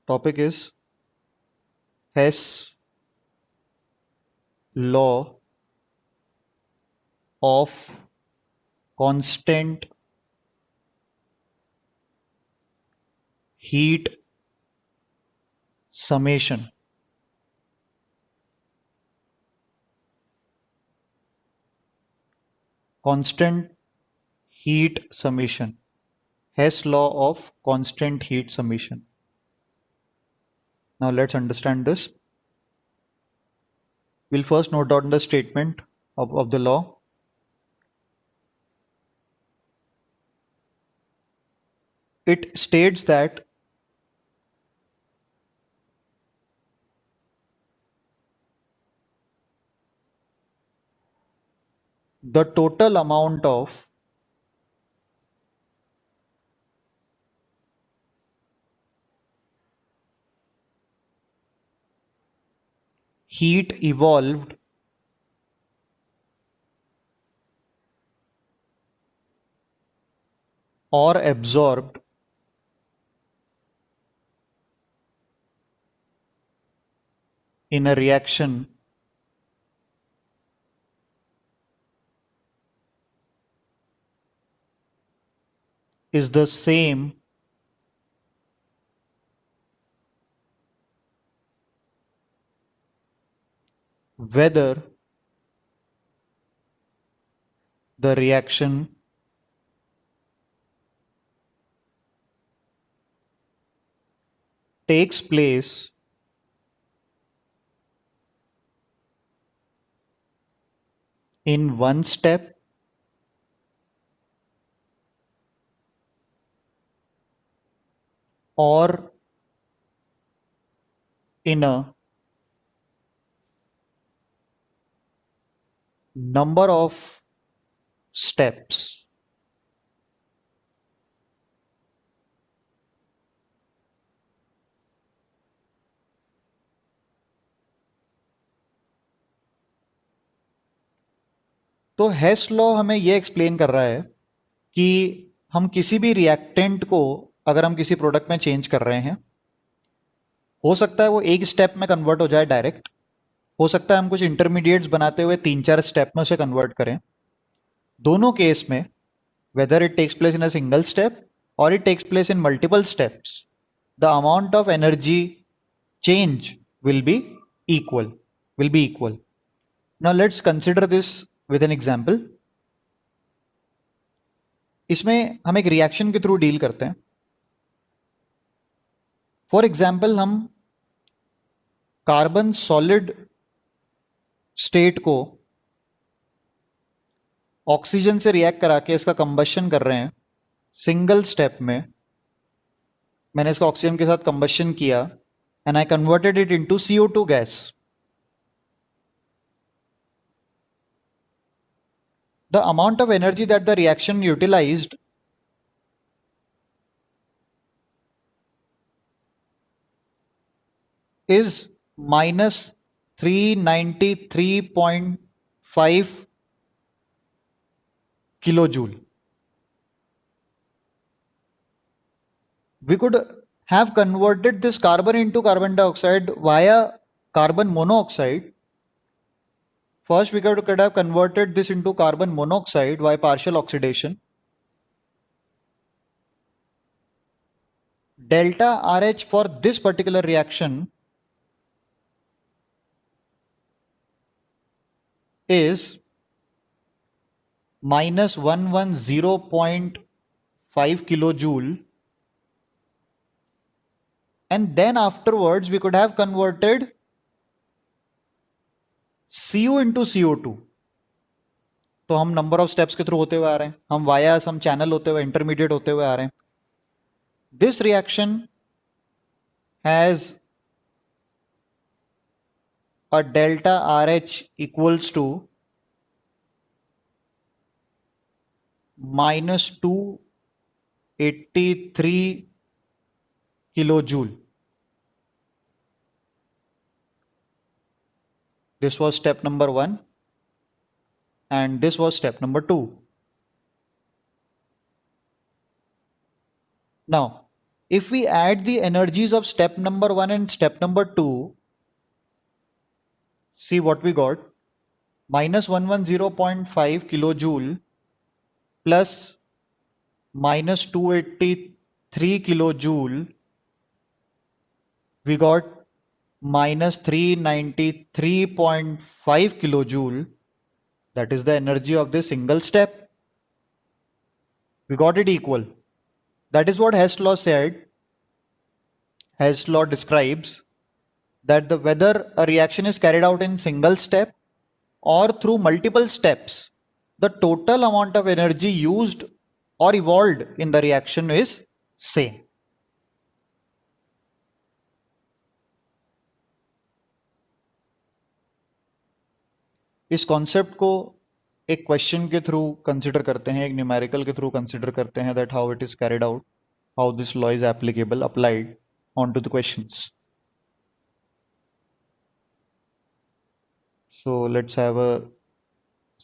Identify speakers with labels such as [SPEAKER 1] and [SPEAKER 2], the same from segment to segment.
[SPEAKER 1] topic is Hess law of constant heat summation. Constant heat summation. Hess law of constant heat summation. Now let's understand this. We'll first note down the statement of the law. It states that the total amount of heat evolved or absorbed in a reaction is the same whether the reaction takes place in one step or in a number of steps. तो हेस law हमें ये explain कर रहा है कि हम किसी भी रिएक्टेंट को अगर हम किसी प्रोडक्ट में चेंज कर रहे हैं, हो सकता है वो एक स्टेप में कन्वर्ट हो जाए डायरेक्ट, हो सकता है हम कुछ इंटरमीडिएट्स बनाते हुए 3-4 स्टेप में उसे कन्वर्ट करें. दोनों केस में whether it takes place in a single step or it takes place in multiple steps, the amount of energy change will be equal. Now let's consider this with an example. इसमें हम एक reaction के through deal करते हैं. For example हम carbon solid state को oxygen से react करा के इसका कंबशन कर रहे हैं सिंगल स्टेप में. मैंने इसका ऑक्सीजन के साथ कंबशन किया and I converted it into CO2 gas. The amount of energy that the reaction utilized is minus 393.5 kilojoule. We could have converted this carbon into carbon dioxide via carbon monoxide. First, we could have converted this into carbon monoxide by partial oxidation. Delta RH for this particular reaction is minus 110.5 kilojoule. And then afterwards, we could have converted Cu into CO2. तो हम number of steps के through होते हुए आ रहे हैं, हम via सम channel होते हुए इंटरमीडिएट होते हुए आ रहे हैं. This reaction has a delta RH equals to minus 283 kilojoule. This was step number 1 and this was step number 2. Now if we add the energies of step number 1 and step number 2, see what we got. Minus 110.5 kilojoule plus minus 283 kilojoule, we got minus 393.5 kilojoule. That is the energy of this single step. We got it equal. That is what Hess law said. Hess law describes that whether a reaction is carried out in single step or through multiple steps, the total amount of energy used or evolved in the reaction is same. इस concept को एक question के through consider करते हैं, एक numerical के through consider करते हैं, that how it is carried out, how this law is applicable applied on to the questions. So let's have a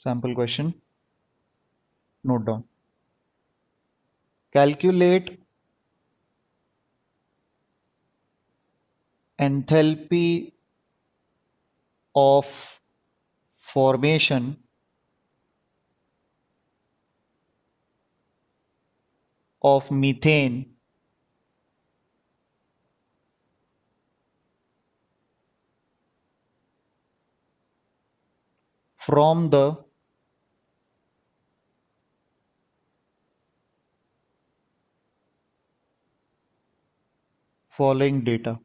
[SPEAKER 1] sample question. Note down. Calculate enthalpy of formation of methane from the following data.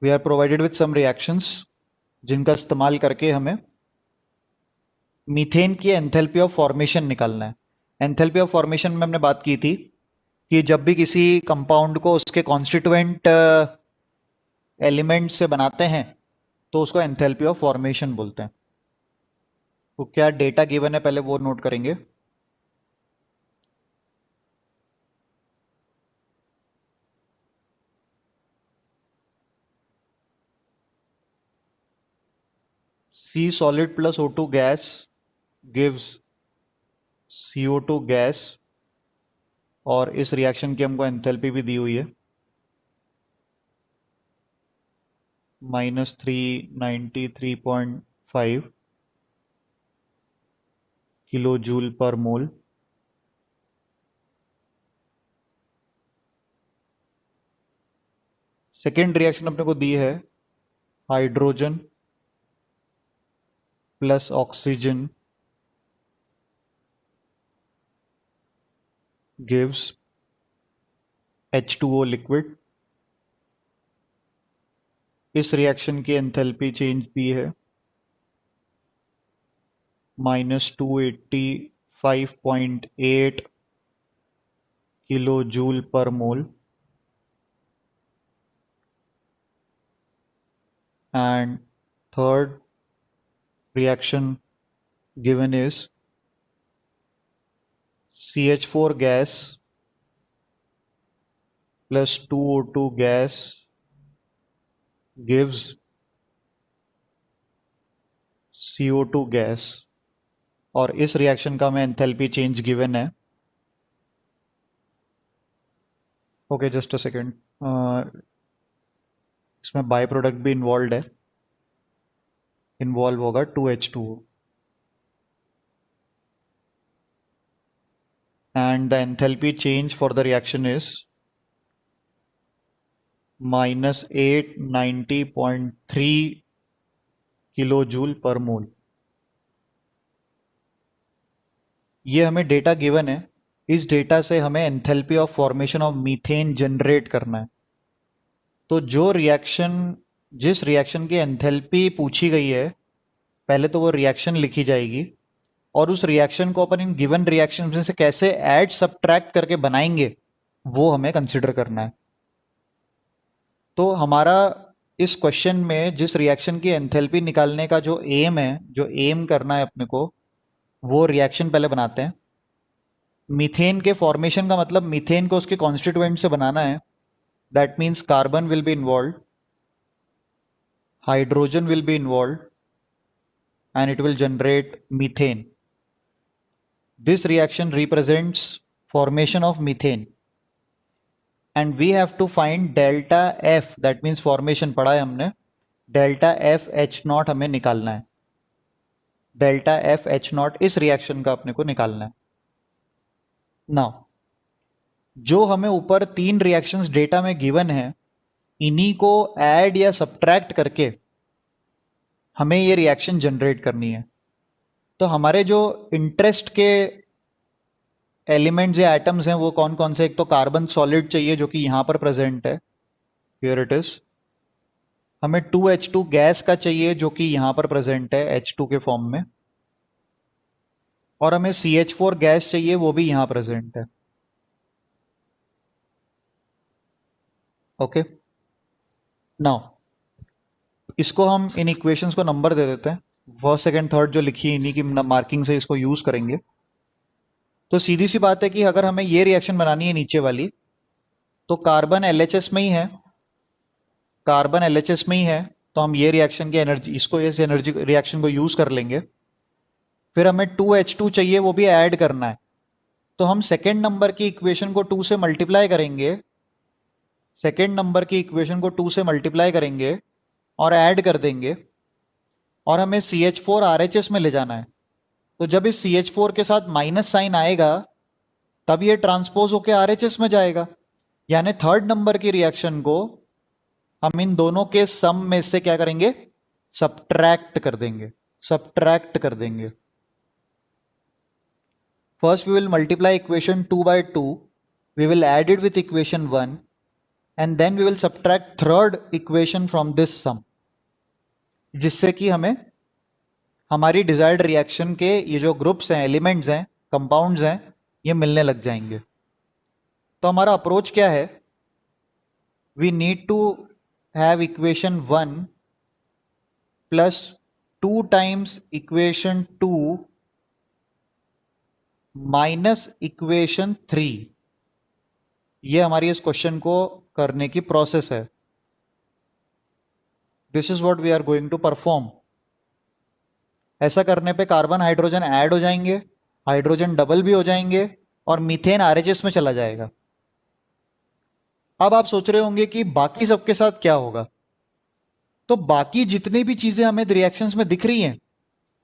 [SPEAKER 1] We are provided with some reactions जिनका इस्तेमाल करके हमें methane की enthalpy of formation निकालना है. Enthalpy of formation में हमने बात की थी कि जब भी किसी कंपाउंड को उसके कॉन्स्टिट्यूएंट एलिमेंट से बनाते हैं तो उसको एंथैल्पी ऑफ फॉर्मेशन बोलते हैं. तो क्या डेटा गिवन है पहले वो नोट करेंगे. C solid plus O2 gas gives CO2 gas, और इस रिएक्शन की हमको एंथैल्पी भी दी हुई है -393.5 किलो जूल पर मोल. सेकेंड रिएक्शन अपने को दी है hydrogen plus oxygen gives H2O liquid. इस रिएक्शन की एंथैल्पी चेंज दी है -285.8 किलो जूल पर मोल. And third reaction given is CH4 gas plus 2O2 gas gives CO2 gas, और इस रिएक्शन का हमें एंथैल्पी चेंज गिवन है. Okay, just a second. इसमें बाय प्रोडक्ट भी इन्वॉल्व है, इन्वॉल्व होगा 2H2O. And the enthalpy change for the reaction is -890.3 kilojoule पर मोल. ये हमें डेटा गिवन है. इस डेटा से हमें enthalpy of formation of methane generate करना है. तो जो रिएक्शन, जिस रिएक्शन की एंथैल्पी पूछी गई है, पहले तो वो रिएक्शन लिखी जाएगी और उस रिएक्शन को अपन इन गिवन रिएक्शन में से कैसे ऐड सबट्रैक्ट करके बनाएंगे वो हमें कंसिडर करना है. तो हमारा इस क्वेश्चन में जिस रिएक्शन की एंथैल्पी निकालने का जो एम है, जो एम करना है अपने को, वो रिएक्शन पहले बनाते हैं. मीथेन के फॉर्मेशन का मतलब मीथेन को उसके कॉन्स्टिट्यूएंट से बनाना है. That means carbon will be involve, hydrogen will be involve, and it will generate methane. This reaction represents formation of methane and we have to find delta F, that means formation पढ़ा है हमने, delta F H not हमें निकालना है। Delta F H not इस reaction का अपने को निकालना है। नाउ जो हमें ऊपर 3 रिएक्शंस डेटा में गिवन है, इन्हीं को ऐड या सब्ट्रैक्ट करके हमें ये रिएक्शन जनरेट करनी है। तो हमारे जो इंटरेस्ट के एलिमेंट्स या एटम्स हैं वो कौन कौन से, एक तो कार्बन सॉलिड चाहिए जो कि यहां पर प्रेजेंट है, हियर इट इज। हमें 2H2 गैस का चाहिए जो कि यहां पर प्रेजेंट है H2 के फॉर्म में, और हमें CH4 गैस चाहिए, वो भी यहां प्रेजेंट है। ओके, नाउ इसको हम इन इक्वेशंस को नंबर दे देते हैं। फर्स्ट सेकंड थर्ड जो लिखी है इन्हीं की मार्किंग से इसको यूज करेंगे। तो सीधी सी बात है कि अगर हमें ये रिएक्शन बनानी है नीचे वाली, तो कार्बन LHS में ही है, कार्बन LHS में ही है, तो हम ये रिएक्शन की एनर्जी, इसको इस एनर्जी रिएक्शन को यूज कर लेंगे। फिर हमें 2H2 चाहिए, वो भी ऐड करना है, तो हम सेकेंड नंबर की इक्वेशन को 2 से मल्टीप्लाई करेंगे, सेकेंड नंबर की इक्वेशन को 2 से मल्टीप्लाई करेंगे और ऐड कर देंगे, और हमें CH4 RHS में ले जाना है। तो जब इस CH4 के साथ माइनस साइन आएगा तब ये ट्रांसपोज होकर RHS में जाएगा, यानी थर्ड नंबर की रिएक्शन को हम इन दोनों के सम में से क्या करेंगे, सब्ट्रैक्ट कर देंगे, सब्ट्रैक्ट कर देंगे। First we will multiply equation 2 by 2, we will add it with equation 1 and then we will subtract third equation from this sum, जिससे कि हमें हमारी डिजायर्ड रिएक्शन के ये जो ग्रुप्स हैं, एलिमेंट्स हैं, कंपाउंड्स हैं, ये मिलने लग जाएंगे। तो हमारा अप्रोच क्या है, we need to have equation 1 plus 2 times equation 2 minus equation 3। ये हमारी इस क्वेश्चन को करने की प्रोसेस है। This is what we are going to perform. ऐसा करने पे कार्बन हाइड्रोजन ऐड हो जाएंगे, हाइड्रोजन डबल भी हो जाएंगे, और मीथेन आरएचएस में चला जाएगा। अब आप सोच रहे होंगे कि बाकी सबके साथ क्या होगा, तो बाकी जितनी भी चीजें हमें रिएक्शंस में दिख रही हैं,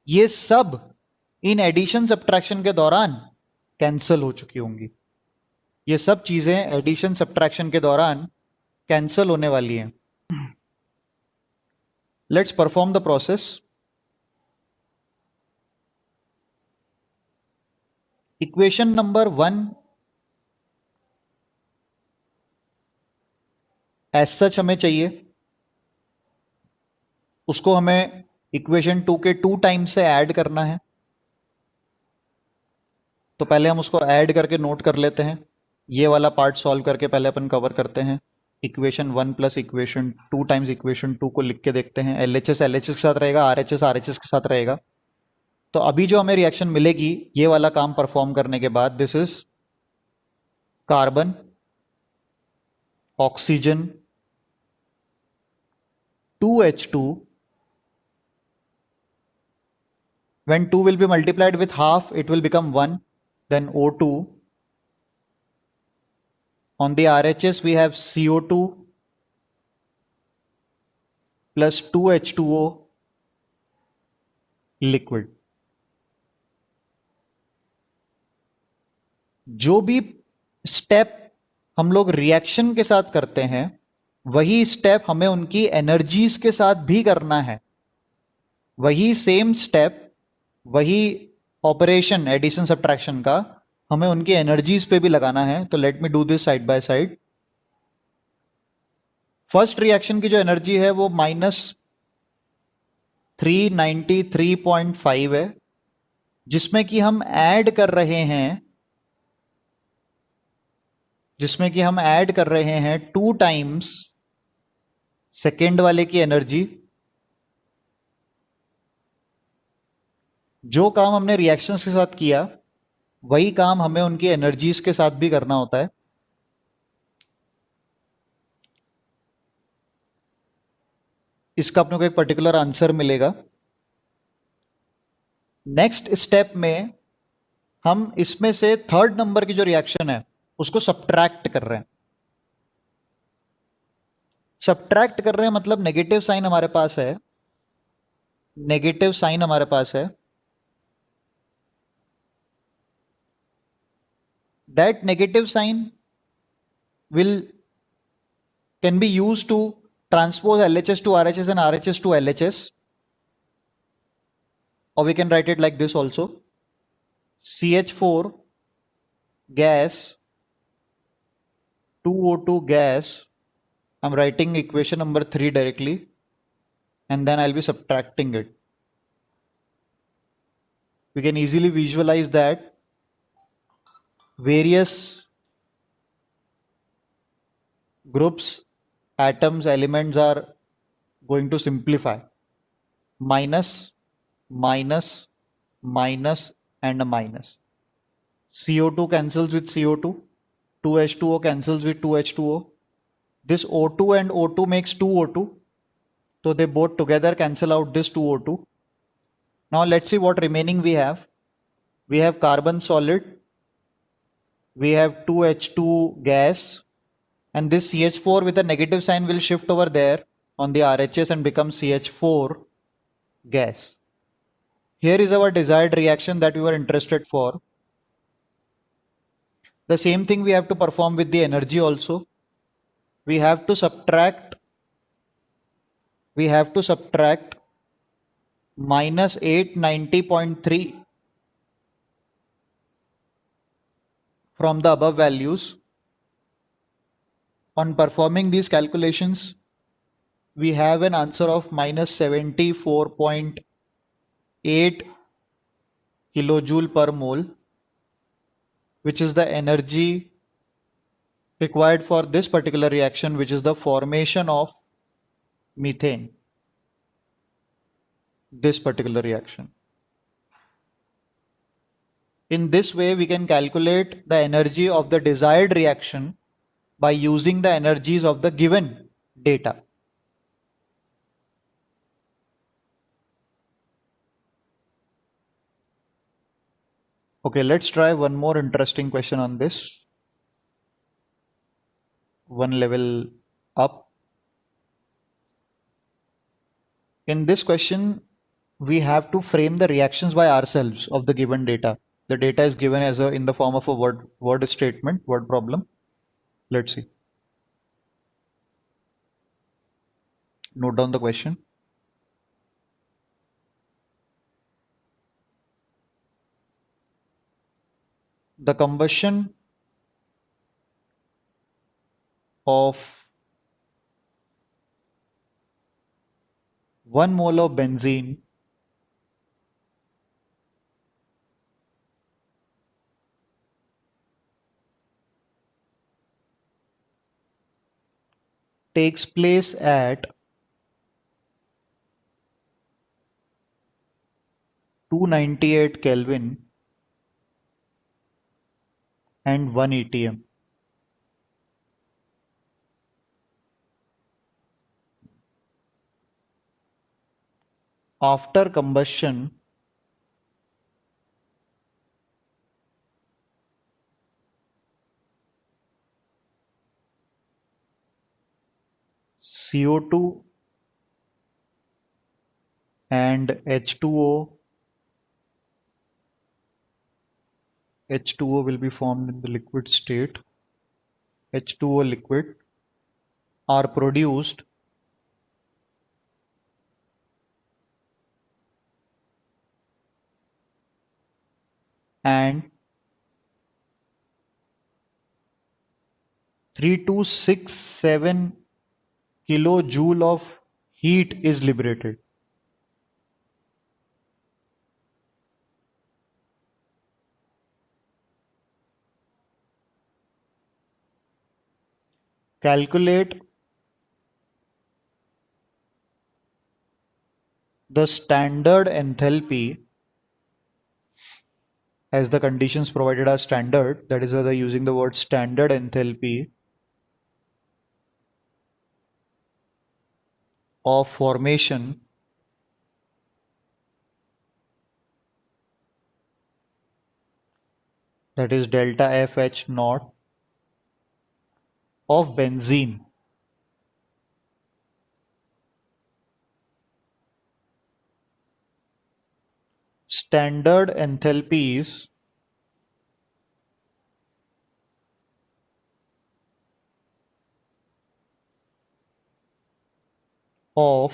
[SPEAKER 1] ये सब इन एडिशन सब्ट्रैक्शन के दौरान कैंसिल हो चुकी होंगी। ये सब चीजें एडिशन सब्ट्रैक्शन के दौरान कैंसिल होने वाली हैं। Let's perform the process. Equation number 1 as such हमें चाहिए, उसको हमें इक्वेशन 2 के 2 टाइम्स से ऐड करना है। तो पहले हम उसको ऐड करके नोट कर लेते हैं। ये वाला पार्ट सॉल्व करके पहले अपन कवर करते हैं। Equation 1 plus equation 2 times equation 2 को लिख के देखते हैं। LHS LHS के साथ रहेगा, RHS RHS के साथ रहेगा। तो अभी जो हमें रिएक्शन मिलेगी, ये वाला काम परफॉर्म करने के बाद, this is carbon, oxygen, 2H2, when 2 will be multiplied with half it will become 1, then O2. On the RHS we have CO2 plus 2H2O liquid. जो भी स्टेप हम लोग रिएक्शन के साथ करते हैं, वही स्टेप हमें उनकी एनर्जीज के साथ भी करना है। वही सेम स्टेप, वही ऑपरेशन एडिशन सब्ट्रैक्शन का हमें उनकी एनर्जीज पे भी लगाना है। तो let me do this side by side. First reaction की जो एनर्जी है वो -393.5 है, जिसमें कि हम ऐड कर रहे हैं, 2 टाइम्स सेकेंड वाले की एनर्जी। जो काम हमने रिएक्शंस के साथ किया, वही काम हमें उनकी एनर्जीज के साथ भी करना होता है। इसका अपने को एक पर्टिकुलर आंसर मिलेगा। नेक्स्ट स्टेप में हम इसमें से थर्ड नंबर की जो रिएक्शन है उसको सब्ट्रैक्ट कर रहे हैं। सब्ट्रैक्ट कर रहे हैं मतलब नेगेटिव साइन हमारे पास है, नेगेटिव साइन हमारे पास है, that negative sign will can be used to transpose LHS to RHS and RHS to LHS, or we can write it like this also: CH4 gas, 2O2 gas. I'm writing equation number 3 directly, and then I'll be subtracting it. We can easily visualize that various groups, atoms, elements are going to simplify. Minus, minus, minus, and a minus. CO2 cancels with CO2, 2H2O cancels with 2H2O. This O2 and O2 makes 2O2, so they both together cancel out this 2O2. Now let's see what remaining we have. We have carbon solid, we have 2H2 gas, and this CH4 with a negative sign will shift over there on the RHS and become CH4 gas. Here is our desired reaction that we were interested for. The same thing we have to perform with the energy also. We have to subtract minus 890.3 from the above values. On performing these calculations, we have an answer of minus 74.8 kilojoule per mole, which is the energy required for this particular reaction, which is the formation of methane. This particular reaction. In this way, we can calculate the energy of the desired reaction by using the energies of the given data. Okay, let's try one more interesting question on this. One level up. In this question, we have to frame the reactions by ourselves of the given data. The data is given as in the form of a word statement, word problem. Let's see. Note down the question. The combustion of 1 mole of benzene takes place at 298 Kelvin and 1 atm. After combustion, CO2 and H2O will be formed in the liquid state. H2O liquid are produced and 3267 kilojoule of heat is liberated. Calculate the standard enthalpy, as the conditions provided are standard, that is why they're using the word standard enthalpy of formation that is delta FH naught of benzene standard enthalpies of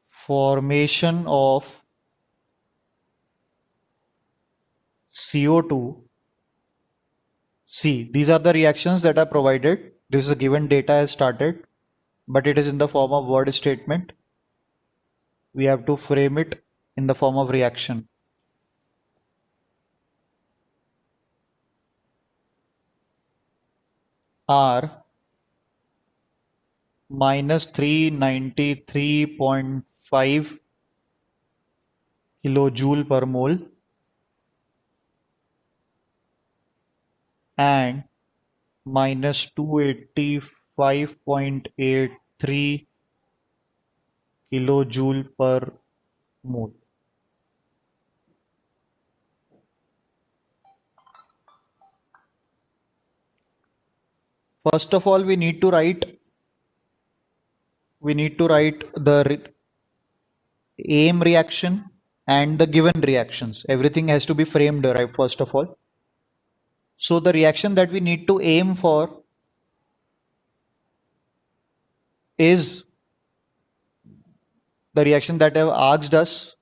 [SPEAKER 1] formation of CO2. See, these are the reactions that are provided. This is a given data has started, but it is in the form of word statement. We have to frame it in the form of reaction. R minus 393.5 kilojoule per mole and minus 285.83 kilojoule per mole. First of all, we need to write the aim reaction and the given reactions. Everything has to be framed, right, first of all. So the reaction that we need to aim for is the reaction that have asked us,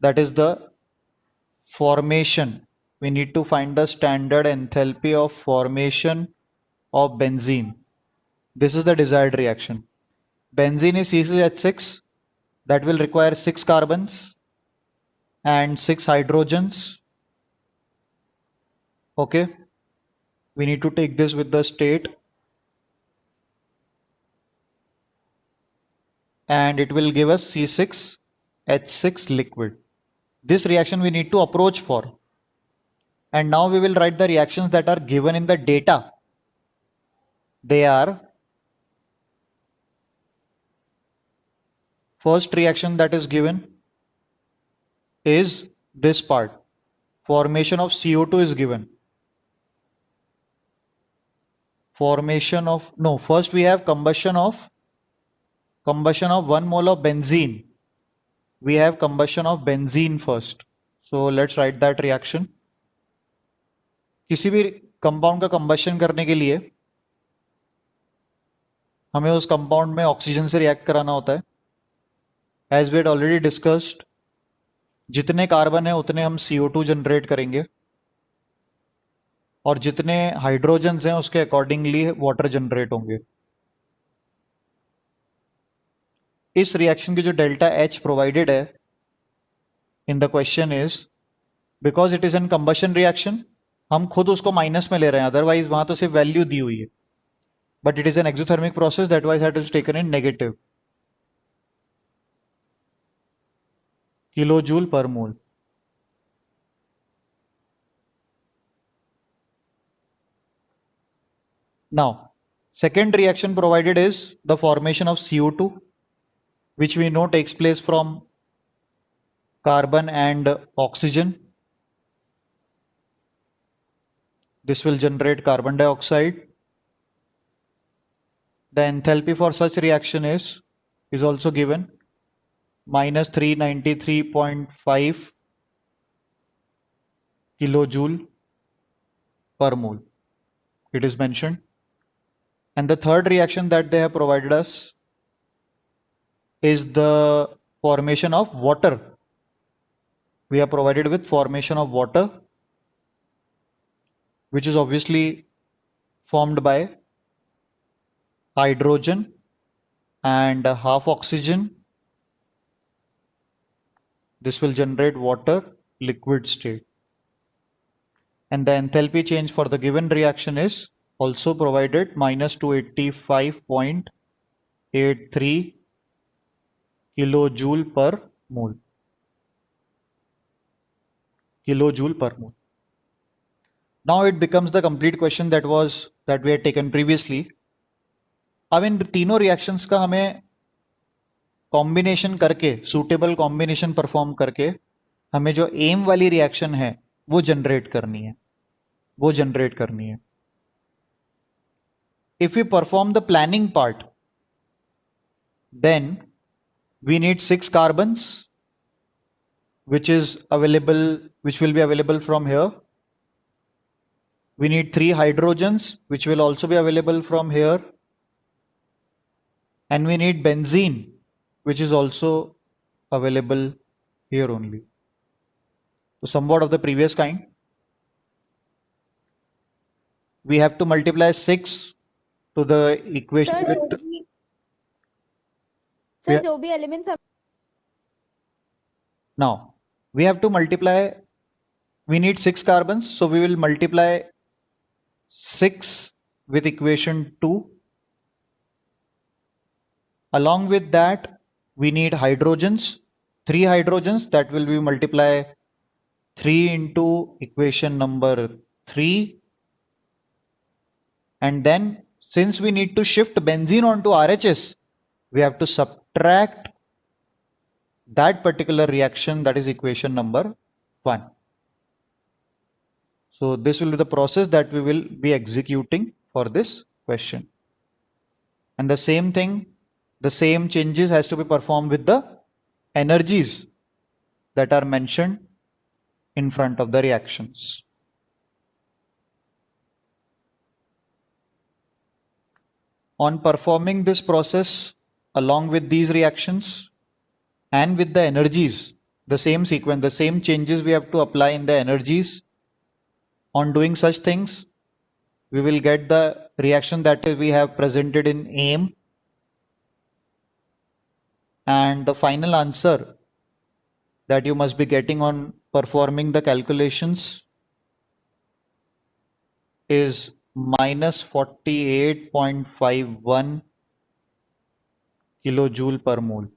[SPEAKER 1] that is the formation. We need to find the standard enthalpy of formation of benzene. This is the desired reaction. Benzene is C6H6, that will require 6 carbons and 6 hydrogens. Okay, we need to take this with the state, and it will give us C6H6 liquid. This reaction we need to approach for. And now we will write the reactions that are given in the data. They are, first reaction that is given is this part. Formation of CO2 is given. First we have combustion of 1 mole of benzene. We have combustion of benzene first. So let's write that reaction. किसी भी compound का combustion करने के लिए हमें उस compound में oxygen से रिएक्ट कराना होता है. As we had already discussed, जितने कार्बन है उतने हम CO2 जनरेट करेंगे और जितने हाइड्रोजन्स हैं उसके अकॉर्डिंगली वाटर जनरेट होंगे. इस रिएक्शन की जो डेल्टा H प्रोवाइडेड है in the question is, because it is an combustion reaction, हम खुद उसको माइनस में ले रहे हैं, अदरवाइज वहां तो सिर्फ वैल्यू दी हुई है, but it is an exothermic process, that wise it is taken in negative kilojoule पर मोल. Now, second reaction provided is the formation of CO2, which we know takes place from carbon and oxygen. This will generate carbon dioxide. The enthalpy for such reaction is also given, minus 393.5 kilojoule per mole. It is mentioned. And the third reaction that they have provided us is the formation of water. We are provided with formation of water, which is obviously formed by hydrogen and half oxygen. This will generate water liquid state. And the enthalpy change for the given reaction is also provided, minus 285.83 kilojoule per mole. Now it becomes the complete question that we had taken previously. अब इन तीनों reactions का हमें combination करके, suitable combination perform करके हमें जो M वाली reaction है वो जनरेट करनी है। If we perform the planning part, then we need 6 carbons which will be available from here. We need 3 hydrogens which will also be available from here, and we need benzene which is also available here only. So somewhat of the previous kind. We have to multiply 6 to the equation
[SPEAKER 2] sir
[SPEAKER 1] with
[SPEAKER 2] जो भी elements
[SPEAKER 1] now we have to multiply, we need 6 carbons, so we will multiply 6 with equation 2. Along with that, we need hydrogens, 3 hydrogens, that will be multiply 3 into equation number 3. And then since we need to shift benzene onto RHS, we have to subtract that particular reaction, that is equation number 1. So this will be the process that we will be executing for this question. And the same thing, the same changes has to be performed with the energies that are mentioned in front of the reactions. On performing this process along with these reactions and with the energies, the same sequence, the same changes we have to apply in the energies. On doing such things, we will get the reaction that we have presented in AIM, and the final answer that you must be getting on performing the calculations is minus 48.51 kilojoule per mole.